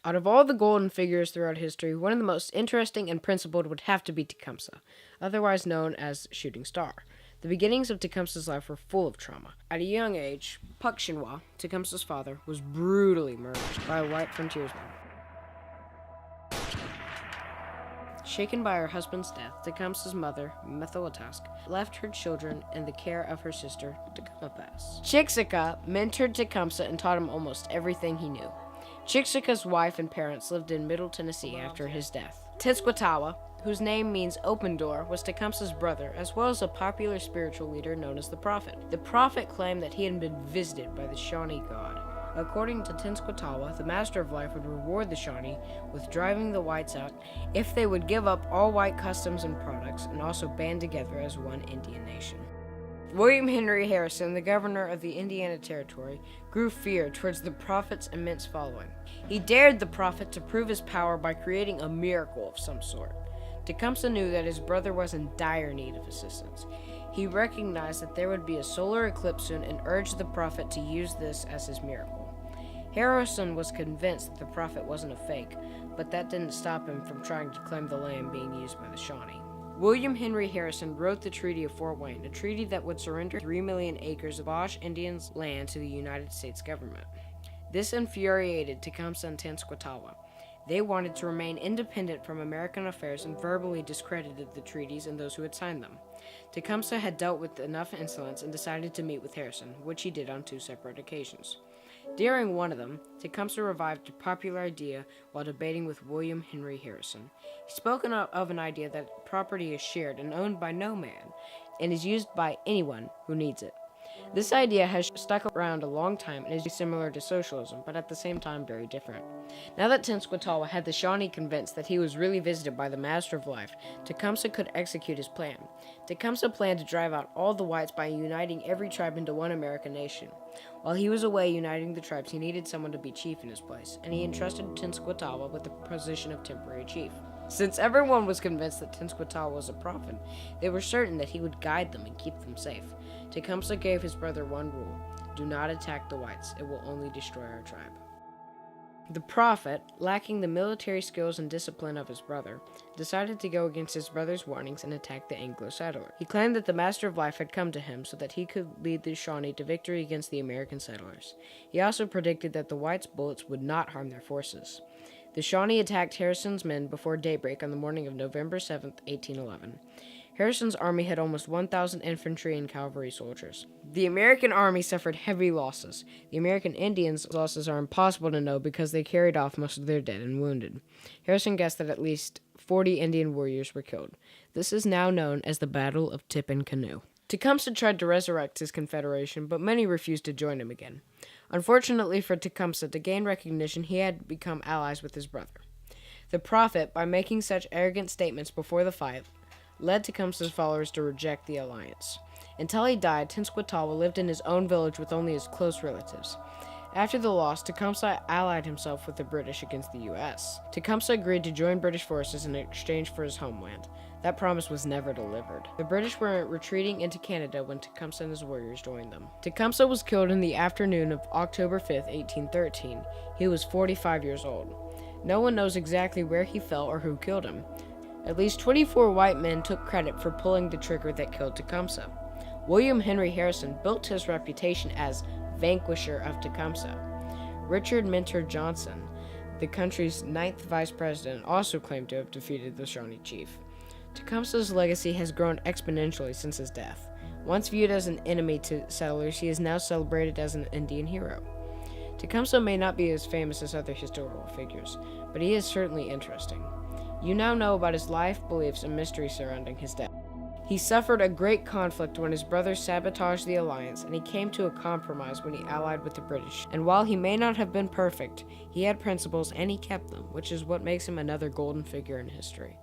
Out of all the golden figures throughout history, one of the most interesting and principled would have to be Tecumseh, otherwise known as Shooting Star. The beginnings of Tecumseh's life were full of trauma. At a young age, Puck Shinwa, Tecumseh's father, was brutally murdered by a white frontiersman. Shaken by her husband's death, Tecumseh's mother, Methoatask, left her children in the care of her sister, Tecumseh. Chicksika mentored Tecumseh and taught him almost everything he knew. Chicksika's wife and parents lived in Middle Tennessee after his death. Tenskwatawa, whose name means open door, was Tecumseh's brother, as well as a popular spiritual leader known as the Prophet. The Prophet claimed that he had been visited by the Shawnee god. According to Tenskwatawa, the Master of Life would reward the Shawnee with driving the whites out if they would give up all white customs and products and also band together as one Indian nation. William Henry Harrison, the governor of the Indiana Territory, grew fear towards the Prophet's immense following. He dared the Prophet to prove his power by creating a miracle of some sort. Tecumseh knew that his brother was in dire need of assistance. He recognized that there would be a solar eclipse soon and urged the Prophet to use this as his miracle. Harrison was convinced that the Prophet wasn't a fake, but that didn't stop him from trying to claim the land being used by the Shawnee. William Henry Harrison wrote the Treaty of Fort Wayne, a treaty that would surrender 3 million acres of Bosch Indians' land to the United States government. This infuriated Tecumseh and Tenskwatawa. They wanted to remain independent from American affairs and verbally discredited the treaties and those who had signed them. Tecumseh had dealt with enough insolence and decided to meet with Harrison, which he did on 2 separate occasions. During one of them, Tecumseh revived a popular idea while debating with William Henry Harrison. He spoke of an idea that property is shared and owned by no man, and is used by anyone who needs it. This idea has stuck around a long time and is similar to socialism, but at the same time very different. Now that Tenskwatawa had the Shawnee convinced that he was really visited by the Master of Life, Tecumseh could execute his plan. Tecumseh planned to drive out all the whites by uniting every tribe into one American nation. While he was away uniting the tribes, he needed someone to be chief in his place, and he entrusted Tenskwatawa with the position of temporary chief. Since everyone was convinced that Tenskwatawa was a prophet, they were certain that he would guide them and keep them safe. Tecumseh gave his brother one rule: do not attack the whites, it will only destroy our tribe. The prophet, lacking the military skills and discipline of his brother, decided to go against his brother's warnings and attack the Anglo settlers. He claimed that the Master of Life had come to him so that he could lead the Shawnee to victory against the American settlers. He also predicted that the whites' bullets would not harm their forces. The Shawnee attacked Harrison's men before daybreak on the morning of November 7, 1811. Harrison's army had almost 1,000 infantry and cavalry soldiers. The American army suffered heavy losses. The American Indians' losses are impossible to know because they carried off most of their dead and wounded. Harrison guessed that at least 40 Indian warriors were killed. This is now known as the Battle of Tippecanoe. Tecumseh tried to resurrect his confederation, but many refused to join him again. Unfortunately for Tecumseh, to gain recognition, he had become allies with his brother. The prophet, by making such arrogant statements before the fight, led Tecumseh's followers to reject the alliance. Until he died, Tenskwatawa lived in his own village with only his close relatives. After the loss, Tecumseh allied himself with the British against the U.S. Tecumseh agreed to join British forces in exchange for his homeland. That promise was never delivered. The British were retreating into Canada when Tecumseh and his warriors joined them. Tecumseh was killed in the afternoon of October 5, 1813. He was 45 years old. No one knows exactly where he fell or who killed him. At least 24 white men took credit for pulling the trigger that killed Tecumseh. William Henry Harrison built his reputation as vanquisher of Tecumseh. Richard Mentor Johnson, the country's 9th vice president, also claimed to have defeated the Shawnee chief. Tecumseh's legacy has grown exponentially since his death. Once viewed as an enemy to settlers, he is now celebrated as an Indian hero. Tecumseh may not be as famous as other historical figures, but he is certainly interesting. You now know about his life, beliefs, and mystery surrounding his death. He suffered a great conflict when his brother sabotaged the alliance, and he came to a compromise when he allied with the British. And while he may not have been perfect, he had principles and he kept them, which is what makes him another golden figure in history.